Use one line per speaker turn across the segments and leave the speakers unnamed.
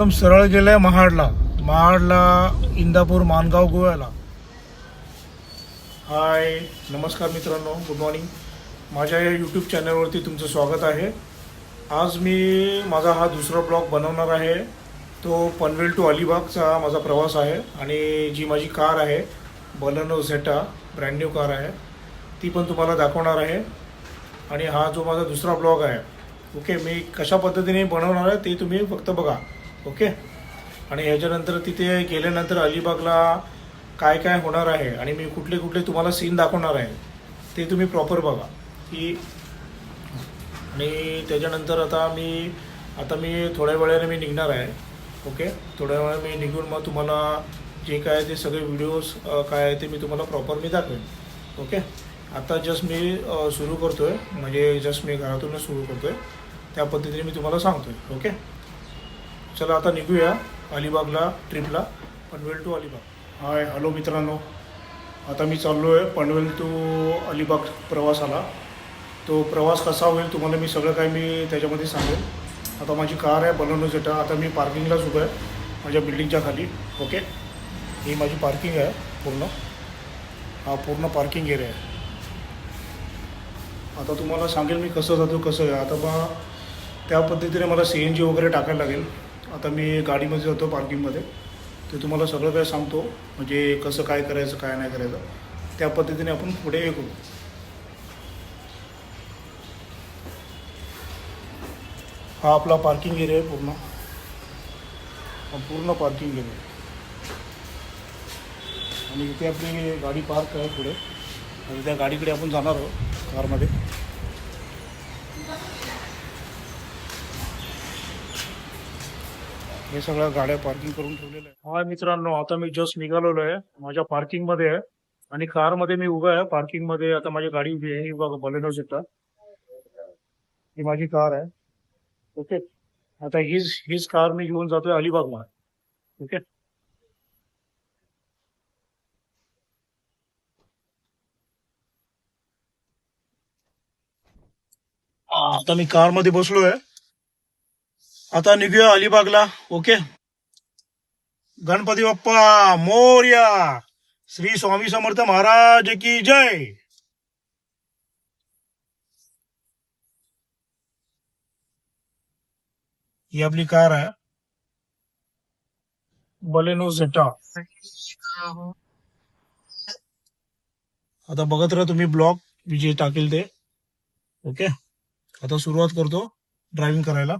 एकदम सरळ गेलंय महाडला इंदापूर मानगाव गोव्याला. हाय नमस्कार मित्रांनो, गुड मॉर्निंग. माझ्या या यूट्यूब चॅनलवरती तुमचं स्वागत आहे. आज मी माझा हा दुसरा ब्लॉग बनवणार आहे. तो पनवेल टू अलिबागचा माझा प्रवास आहे आणि जी माझी कार आहे बलेनो झेटा ब्रँड न्यू कार आहे ती पण तुम्हाला दाखवणार आहे. आणि हा जो माझा दुसरा ब्लॉग आहे, ओके, मी कशा पद्धतीने बनवणार आहे ते तुम्ही फक्त बघा, ओके. आणि ह्याच्यानंतर तिथे गेल्यानंतर अलिबागला काय काय होणार आहे आणि मी कुठले कुठले तुम्हाला सीन दाखवणार आहे ते तुम्ही प्रॉपर बघा की. आणि त्याच्यानंतर आता मी थोड्या वेळाने मी निघणार आहे, ओके. थोड्या वेळाने मी निघून मग तुम्हाला जे काय ते सगळे व्हिडिओज काय आहे ते मी तुम्हाला प्रॉपर मी दाखवेन, ओके. आता जस्ट मी सुरू करतो आहे, म्हणजे जस्ट मी घरातूनच सुरू करतो आहे, त्या पद्धतीने मी तुम्हाला सांगतो आहे, ओके. चला आता निघूया अलिबागला ट्रिपला, Panvel to Alibag. Hi hello मित्रांनो, आता मी चाललो आहे पनवेल टू अलिबाग प्रवासाला. तो प्रवास कसा होईल तुम्हाला मी सगळं काय मी त्याच्यामध्ये सांगेन. आता माझी कार आहे बलेनो झेटा. आता मी पार्किंगलाच उभं आहे माझ्या बिल्डिंगच्या खाली, ओके. ही माझी पार्किंग आहे पूर्ण, हा पूर्ण पार्किंग एरिया आहे. आता तुम्हाला सांगेल मी कसं जातो कसं आहे. आता बा त्या पद्धतीने मला CNG वगैरे टाकायला लागेल. आता मी गाडीमध्ये जातो पार्किंगमध्ये, ते तुम्हाला सगळं काय सांगतो, म्हणजे कसं काय करायचं काय नाही करायचं त्या पद्धतीने आपण पुढे हे करू. हा आपला पार्किंग एरिया आहे पूर्ण, हा पूर्ण पार्किंग एरिया आहे. आणि इथे आपली गाडी पार्क आहे पुढे, आणि त्या गाडीकडे आपण जाणार आहोत कारमध्ये. हे सगळ्या गाड्या पार्किंग करून ठेवलेल्या आहे. हा मित्रांनो, आता मी जस्ट निघालेलो आहे माझ्या पार्किंगमध्ये आहे आणि कारमध्ये मी उभा आहे पार्किंगमध्ये. आता माझी गाडी उभी आहे, ही बघा बलेनो झेटा, ही माझी कार आहे, ओके. आता हीच कार मी घेऊन जातोय अलिबागला, ओके. आता मी कारमध्ये बसलोय, आता निघूया अलिबागला, ओके. गणपती बाप्पा मोरया, श्री स्वामी समर्थ महाराज की जय. ही आपली कार आहे बलेनो झेटा. आता बघत राहा तुम्ही ब्लॉग, मी जे टाकेल ते, ओके. आता सुरुवात करतो ड्रायव्हिंग करायला.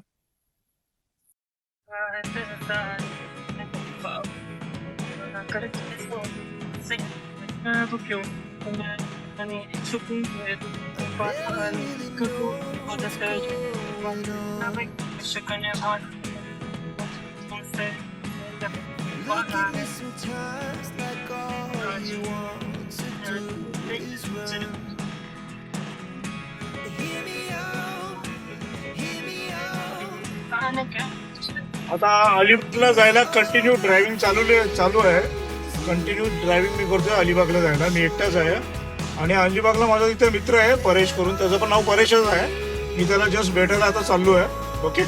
आता अलिबागला जायला कंटिन्यू ड्रायव्हिंग चालू आहे. कंटिन्यू ड्रायव्हिंग मी करतोय अलिबागला जायला. मी एकटाच आहे आणि अलिबागला माझा तिथे मित्र आहे परेश करून, त्याचं पण नाव परेशच आहे. मी त्याला जस्ट भेटायला आता चाललो आहे, ओके.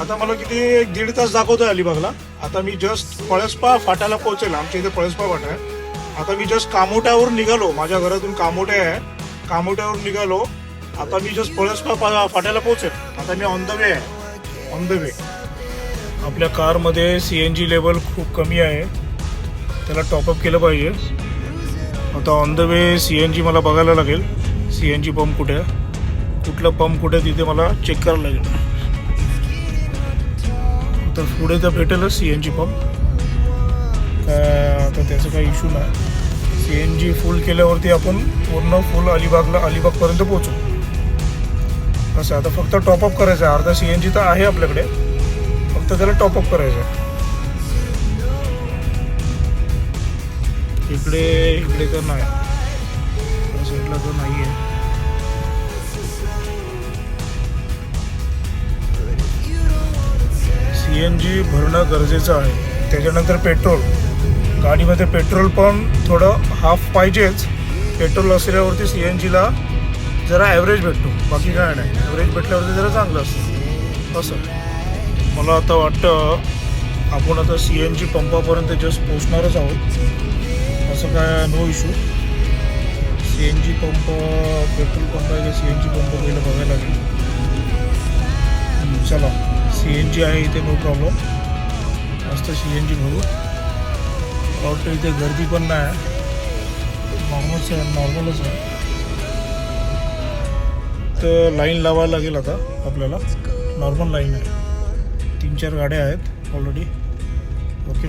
आता मला किती 1.5 तास दाखवतोय अलिबागला. आता मी जस्ट पळसपा फाट्याला पोहोचेल, आमच्या इथे पळसपा फाटा आहे. आता मी जस्ट कामोट्यावरून निघालो, माझ्या घरातून कामोटे आहे, कामोट्यावरून निघालो. आता मी जस्ट पळसपा फाट्याला पोहोचेल. आता मी ऑन द वे आहे, ऑन द वे. आपल्या कारमध्ये CNG लेवल खूप कमी आहे, त्याला टॉपअप केलं पाहिजे. आता ऑन द वे CNG मला बघायला लागेल, CNG पंप कुठे आहे, कुठलं पंप कुठे तिथे मला चेक करायला लागेल. तर पुढे तर भेटेलच CNG पंप, आता त्याचं काही इश्यू नाही. CNG फुल केल्यावरती आपण पूर्ण फुल अलिबागपर्यंत पोहोचू. असं आता फक्त टॉपअप करायचं आहे. अर्धा CNG तर आहे आपल्याकडे, फक्त त्याला टॉपअप करायचं आहे. इकडे तर नाही, त्या साईडला तर नाही आहे. CNG भरणं गरजेचं आहे. त्याच्यानंतर पेट्रोल, गाडीमध्ये पेट्रोल पण थोडं हाफ पाहिजेच. पेट्रोल असल्यावरती CNGला जरा ॲव्हरेज भेटतो, बाकी काय नाही. ॲव्हरेज भेटल्यावरती जरा चांगलं असतं. असं मला आता वाटतं आपण आता CNG पंपापर्यंत जस्ट पोचणारच आहोत. असं काय no issue. CNG pump petrol pump आहे की CNG पंप पहिलं बघायला लागेल. चला CNG आहे इथे, नो प्रॉब्लेम. मस्त CNG भरू. वाटतं इथे गर्दी पण नाही, नॉर्मलच आहे. तर लाईन लावायला लागेल आता आपल्याला. नॉर्मल लाईन आहे, 3-4 गाड्या आहेत ऑलरेडी. ओके,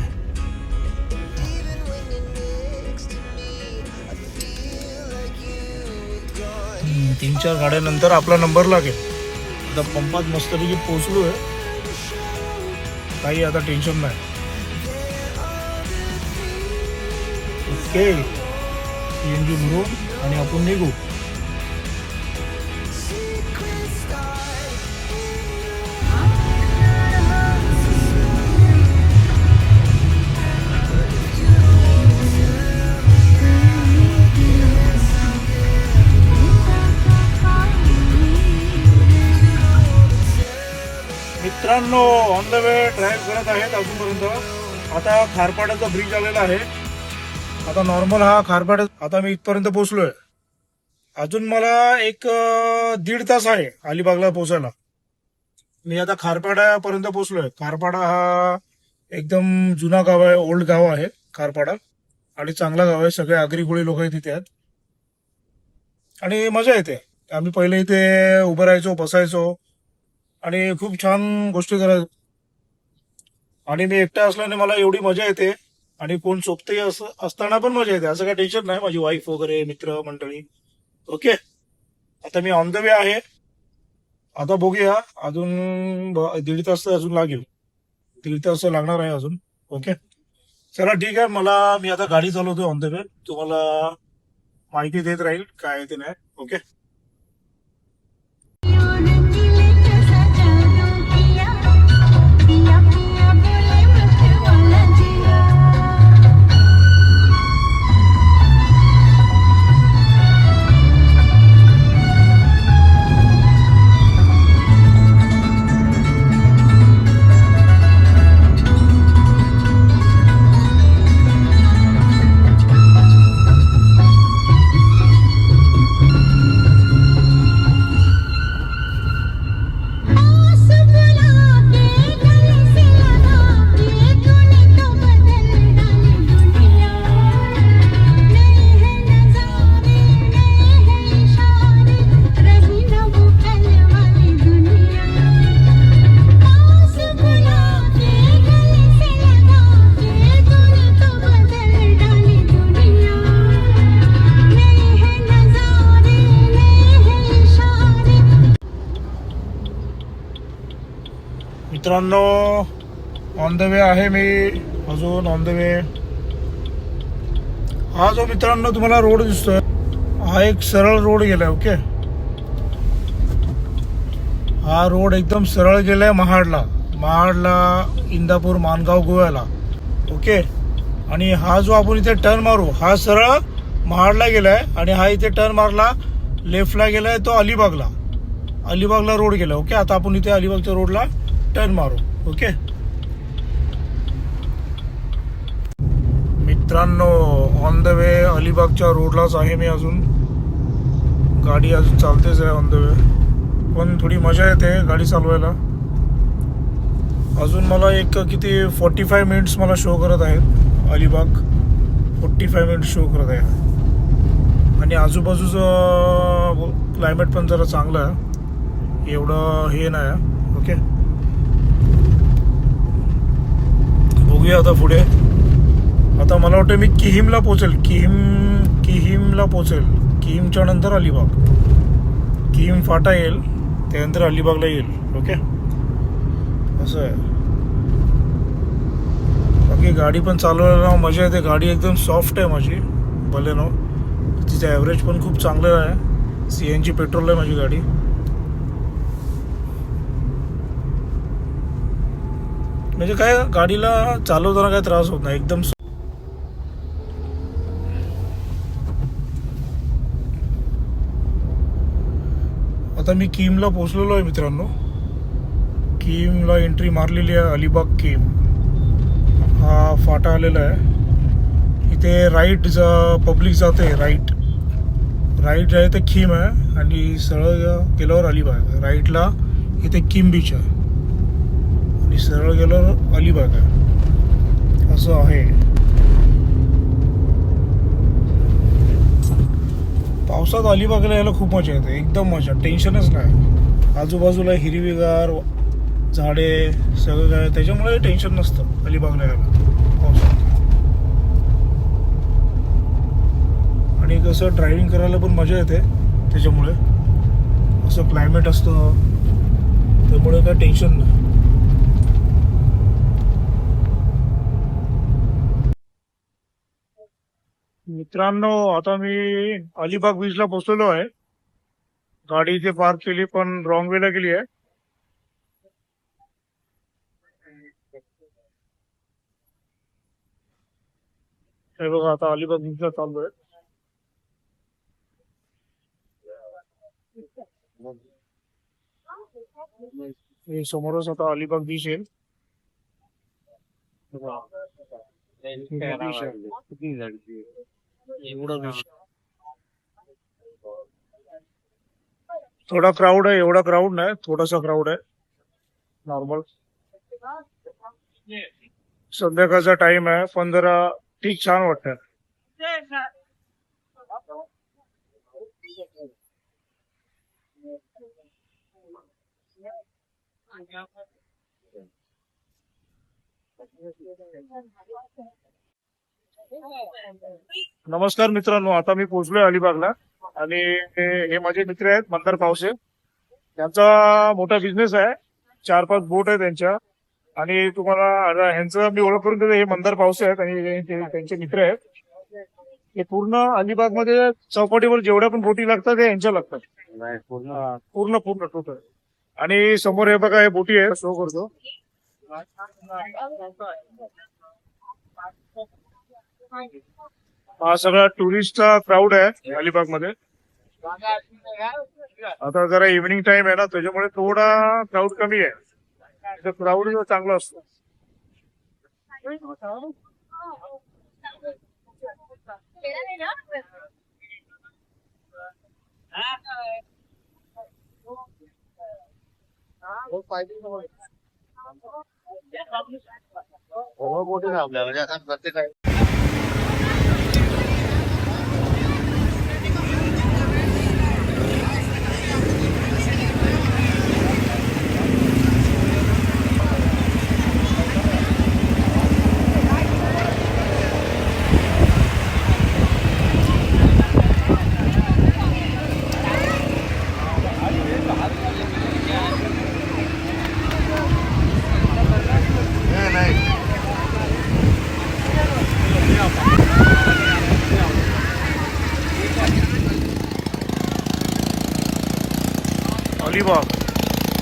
3-4 गाड्यानंतर आपला नंबर लागेल. आता पंपात मस्तपैकी पोचलो आहे, काही आता टेन्शन नाही. ओके, CNG भरू आणि आपण निघू. मित्रांनो, ऑन द वे ड्राईव्ह करत आहेत अजूनपर्यंत. आता खारपाड्याचा ब्रिज आलेला आहे. आता नॉर्मल हा खारपाडा, आता मी इथपर्यंत पोहोचलोय. अजून मला एक 1.5 तास आहे अलिबागला पोहोचायला. मी आता खारपाड्यापर्यंत पोहोचलोय. खारपाडा हा एकदम जुना गाव आहे, ओल्ड गाव आहे खारपाडा, आणि चांगला गाव आहे. सगळे आगरी-कोळी लोक तिथे आहेत आणि मजा येते. आम्ही पहिले इथे उभं राहायचो, बसायचो आणि खूप छान गोष्टी करायचो. आणि मी एकटा असल्याने मला एवढी मजा येते. आणि कोण सोबतही असताना पण मजा येते, असं काही टेन्शन नाही. माझी वाईफ वगैरे, मित्र मंडळी. ओके, आता मी ऑन द वे आहे. आता बघूया, अजून 1.5 तास अजून लागेल. 1.5 तास लागणार आहे अजून. ओके, चला ठीक आहे. मी आता गाडी चालवतोय ऑन द वे. तुम्हाला माहिती देत राहील काय ते नाही. ओके, मित्रांनो, ऑन द वे आहे मी अजून. ऑन द वे हा जो मित्रांनो तुम्हाला रोड दिसतोय, हा एक सरळ रोड गेलाय. ओके, हा रोड एकदम सरळ गेलाय महाडला, इंदापूर, मानगाव, गोव्याला. ओके, आणि हा जो आपण इथे टर्न मारू, हा सरळ महाडला गेलाय. आणि हा इथे टर्न मारला, लेफ्टला गेलाय तो अलिबागला रोड गेला. ओके, आता आपण इथे अलिबागच्या रोडला टर्न मारू. ओके मित्रांनो, ऑन द वे अलिबागच्या रोडलाच आहे मी अजून. गाडी अजून चालतेच आहे ऑन द वे, पण थोडी मजा येते गाडी चालवायला. अजून मला एक किती 45 मिनिट्स मला शो करत आहेत. अलिबाग 45 मिनिट्स शो करत आहे. आणि आजूबाजूचं क्लायमेट पण जरा चांगलं आहे, एवढं हे नाही. ओके, बघूया आता पुढे. आता मला वाटतं मी किहीमला पोचेल. किहीमच्या नंतर अलिबाग. किहीम फाटा येईल, त्यानंतर अलिबागला येईल. ओके, असं आहे. बाकी गाडी पण चालवायला मजा येते. गाडी एकदम सॉफ्ट आहे माझी बलेनो. तिचं ॲव्हरेज पण खूप चांगलं आहे. CNG पेट्रोल आहे माझी गाडी. म्हणजे काय, गाडीला चालवताना काय त्रास होत नाही एकदम. आता मी किहीमला पोहोचलेलो आहे मित्रांनो. किहीमला एंट्री मारलेली आहे, अलिबाग किहीम. हा फाटा आलेला आहे. इथे राईट पब्लिक जाते. राईट आहे ते खीम आहे आणि सरळ गेल्यावर अलिबाग. राईटला इथे किम बीच आहे आणि सरळ गेल्यावर अलिबाग आहे. असं आहे. पावसात अलिबागला यायला खूप मजा येते. एकदम मजा, टेन्शनच नाही. आजूबाजूला हिरवीगार झाडे सगळं काय, त्याच्यामुळे टेन्शन नसतं अलिबागला यायला पावसात. आणि कसं ड्रायव्हिंग करायला पण मजा येते त्याच्यामुळे. असं क्लायमेट असतं त्यामुळे काय टेन्शन नाही. मित्रांनो, आता मी अलिबाग बीचला पोहोचलेलो आहे. गाडी इथे पार्क केली पण रॉंग वेला गेली आहे. हे बघा, आता अलिबाग बीचला चाललोय. हे समोरच आता अलिबाग बीच आहे. थोडा क्राऊड आहे, एवढा क्राऊड नाही, थोडासा क्राऊड आहे, नॉर्मल. संध्याकाळचा टाइम आहे पण जरा ठीक, छान वाटतं. नमस्कार मित्रांनो, आता मी पोहोचलोय अलिबागला आणि हे माझे मित्र आहेत मंदार पावसे. त्यांचा मोठा बिझनेस आहे, 4-5 बोट आहे त्यांच्या. आणि तुम्हाला ह्यांचं मी ओळख करून देतो. हे मंदार पावसे आहेत आणि त्यांचे मित्र आहेत. हे पूर्ण अलिबाग मध्ये चौपाटीवर जेवढ्या पण बोटी लागतात ते यांच्या लागतात. पूर्ण पूर्ण टोटल. आणि समोर हे बघा, हे बोटी आहे, शो करतो. हा सगळा टुरिस्टचा क्राऊड आहे अलिबाग मध्ये. आता जरा इव्हिनिंग टाइम आहे ना, त्याच्यामुळे थोडा क्राऊड कमी आहे. क्राऊड चांगला असतो.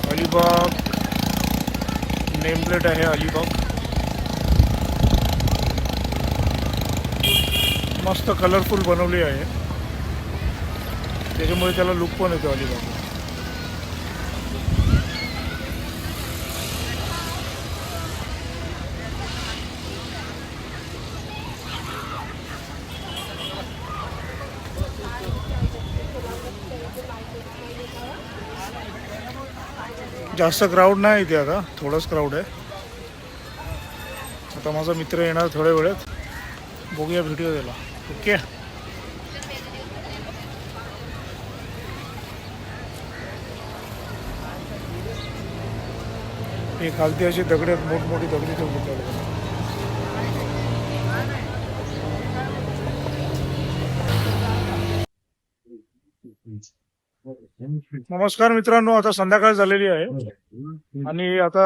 अलिबाग नेम प्लेट आहे अलिबाग. मस्त कलरफुल बनवली आहे, त्याच्यामुळे त्याला लुक पण येतो अलिबाग. जास्त क्राऊड नाही इथे, आता थोडाच क्राऊड आहे. आता माझा मित्र येणार थोड्या वेळात, बघूया व्हिडिओ त्याला. ओके. हे खालती अशी दगड, मोठमोठी दगडी ठेवली. नमस्कार मित्रांनो, आता संध्याकाळ झालेली आहे आणि आता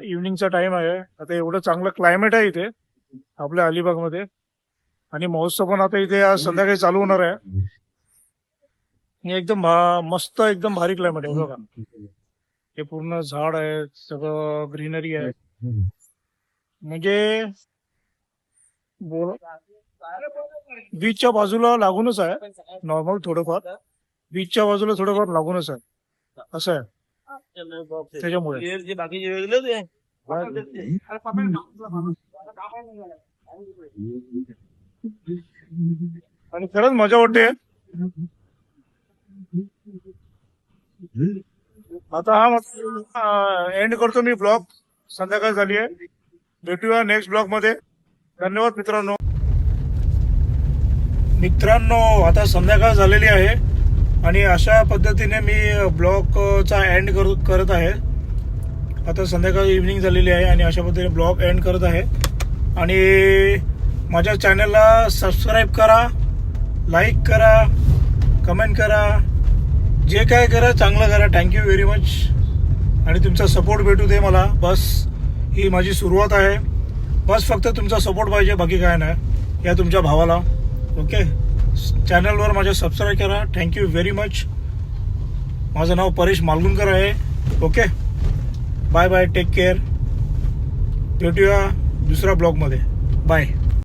इव्हिनिंगचा टाइम आहे. आता एवढं चांगलं क्लायमेट आहे इथे आपल्या अलिबाग मध्ये आणि महोत्सव पण आता इथे आज संध्याकाळी चालू होणार आहे. एकदम मस्त, एकदम भारी क्लायमेट आहे बघा. हे पूर्ण झाड आहे, सगळं ग्रीनरी आहे. म्हणजे बीचच्या बाजूला लागूनच आहे, नॉर्मल थोडंफार बीचच्या बाजूला थोडंफार लागूनच आहे, असं आहे त्याच्यामुळे. आणि खरंच मजा वाटते. आता हा एंड करतो मी ब्लॉग. संध्याकाळ झाली आहे. भेटूया नेक्स्ट ब्लॉग मध्ये. धन्यवाद मित्रांनो. आता संध्याकाळ झालेली आहे आणि अशा पद्धतीने मी ब्लॉगचा एंड करत आहे. आता संध्याकाळ इव्हनिंग झालेली आहे आणि अशा पद्धतीने ब्लॉग एंड करत आहे. आणि माझ्या चॅनलला सबस्क्राईब करा, लाईक करा, कमेंट करा, जे काय करा चांगलं करा. Thank you very much. आणि तुमचा सपोर्ट भेटू दे मला. बस ही माझी सुरुवात आहे. बस फक्त तुमचा सपोर्ट पाहिजे, बाकी काय नाही. या तुमच्या भावाला. ओके. चॅनलवर माझ्या सबस्क्राईब करा. Thank you very much. माझं नाव परेश मालगुणकर आहे. Okay. Bye bye. Take care. भेटूया दुसऱ्या ब्लॉगमध्ये. बाय.